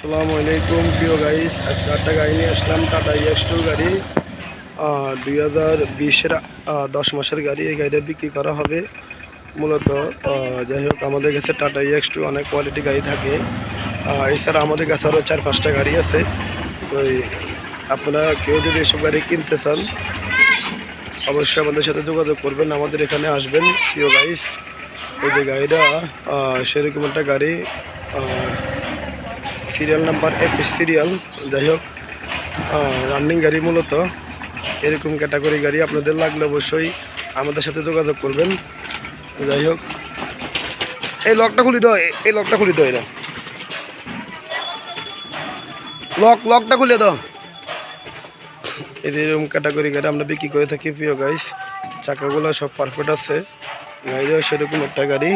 আসসালামু আলাইকুম প্রিয় গাইস, আজকে একটা গাড়ি নিয়ে আসলাম, টাটা EX2 গাড়ি। 2020-এর 10 মাসের গাড়ি। এই গাড়িটা বিক্রি করা হবে মূলত। যাই হোক, আমাদের কাছে টাটা EX2 অনেক কোয়ালিটি গাড়ি থাকে। এছাড়া আমাদের কাছে আরও 4-5টা গাড়ি আছে। তো আপনারা কেউ যদি এসব গাড়ি কিনতে চান অবশ্যই আমাদের সাথে যোগাযোগ করবেন, আমাদের এখানে আসবেন প্রিয় গাইস। এই যে গাড়িটা সেরকম একটা গাড়ি, সিরিয়াল নাম্বার FS সিরিয়াল। যাই হোক, রানিং গাড়ি মূলত। এরকম ক্যাটাগরি গাড়ি আপনাদের লাগলে অবশ্যই আমাদের সাথে যোগাযোগ করবেন। যাই হোক, এই লকটা খুলে দাও, এই লকটা খুলে দাও, এরা লকটা খুলে দাও। এরকম ক্যাটাগরি গাড়ি আমরা বিক্রি করে থাকি প্রিয় গাইস। চাকাগুলো সব পারফেক্ট আছে। গাড়িও সেরকম একটা গাড়ি।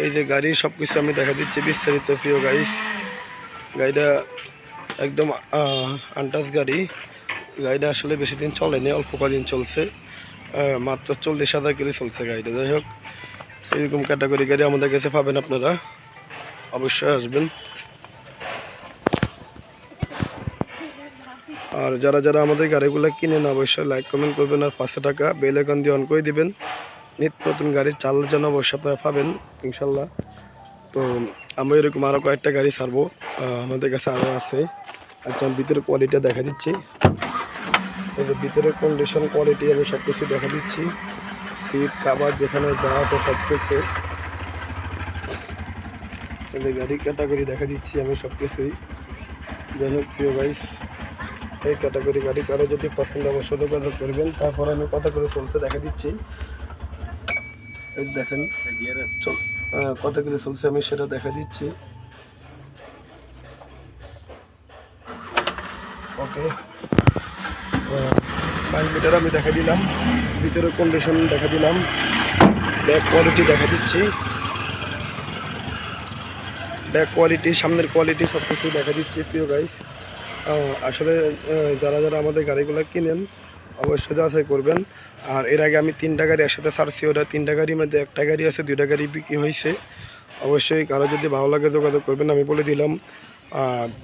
এই যে গাড়ি সব কিছু আমি দেখা দিচ্ছি বিস্তারিত প্রিয় গাইস। গাড়িটা একদম আনটাচ গাড়ি। গাড়িটা আসলে বেশি দিন চলেনি, অল্প কদিন চলছে, মাত্র 40,000 কিলো চলছে গাড়িটা। যাই হোক, এরকম ক্যাটাগরি গাড়ি আমাদের কাছে পাবেন, আপনারা অবশ্যই আসবেন। আর যারা যারা আমাদের গাড়িগুলো কিনেন অবশ্যই লাইক কমেন্ট করবেন, আর 500 টাকা বেল আইকন দিয়ে অন করে দিবেন। নিত্য নতুন গাড়ি চালার জন্য অবশ্যই আপনারা পাবেন ইনশাল্লাহ। তো আমরা এরকম আরও কয়েকটা গাড়ি ছাড়বো, আমাদের কাছে আরও আছে। আচ্ছা, আমি ভিতরের কোয়ালিটিটা দেখা দিচ্ছি। এই যে ভিতরের কন্ডিশন কোয়ালিটি আমি সব কিছু দেখা দিচ্ছি। সিট কাভার যেখানে যা আছে সব কিছু। এই যে গাড়ি ক্যাটাগরি দেখা দিচ্ছি আমি সব কিছুই। যাই হোক প্রিয় গাইস, এই ক্যাটাগরি গাড়ি কারো যদি পছন্দ অবশ্যই যোগাযোগ করবেন। তারপর আমি কত করে চলছে দেখা দিচ্ছি। এই দেখেন কত কিলো চলছে আমি সেটা দেখা দিচ্ছি। ওকে, 5 মিটার আমি দেখা দিলাম, ভিতরের কন্ডিশন দেখা দিলাম, ব্যাক কোয়ালিটি দেখা দিচ্ছি, ব্যাক কোয়ালিটি, সামনের কোয়ালিটি সব কিছু দেখা দিচ্ছি প্রিয় গাইস। আসলে যারা যারা আমাদের গাড়িগুলো কিনেন অবশ্যই যাচাই করবেন। আর এর আগে আমি 3টা গাড়ি একসাথে ছাড়ছি, ওটা 3টা গাড়ির মধ্যে একটা গাড়ি আছে, 2টা গাড়ি বিক্রি হয়েছে। অবশ্যই কারো যদি ভালো লাগে যোগাযোগ করবেন। আমি বলে দিলাম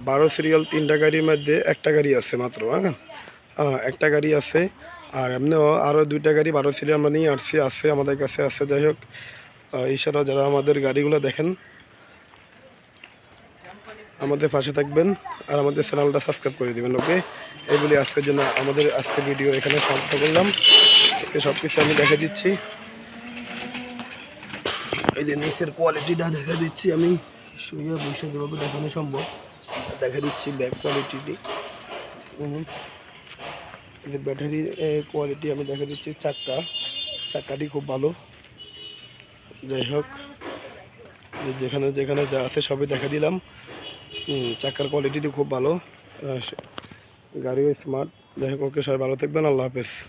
12 সিরিয়াল 3টা গাড়ির মধ্যে একটা গাড়ি আছে মাত্র, একটা গাড়ি আছে। আর এমনিও আরও 2টা গাড়ি 12 সিরিয়াল আমরা নিয়ে আসছে আমাদের কাছে আছে। যাই হোক, এছাড়া যারা আমাদের গাড়িগুলো দেখেন আমাদের পাশে থাকবেন, আর আমাদের চ্যানেলটা সাবস্ক্রাইব করে দেবেন। ওকে, এগুলি আজকের জন্য আমাদের আজকে ভিডিও এখানে সমাপ্ত করলাম। সব কিছু আমি দেখা দিচ্ছি। এই যে নিচের কোয়ালিটিটা দেখা দিচ্ছি, আমি শুয়ে বসে যেভাবে দেখানো সম্ভব দেখা দিচ্ছি ব্যাক কোয়ালিটিটি। এই যে ব্যাটারি কোয়ালিটি আমি দেখা দিচ্ছি। চাকাটি খুব ভালো। যাই হোক, যেখানে যেখানে যা আছে সবই দেখা দিলাম। চাকার কোয়ালিটিটি খুব ভালো, গাড়িও স্মার্ট। যাই হোক, ওকে, সবাই ভালো থাকবেন। আল্লাহ হাফেজ।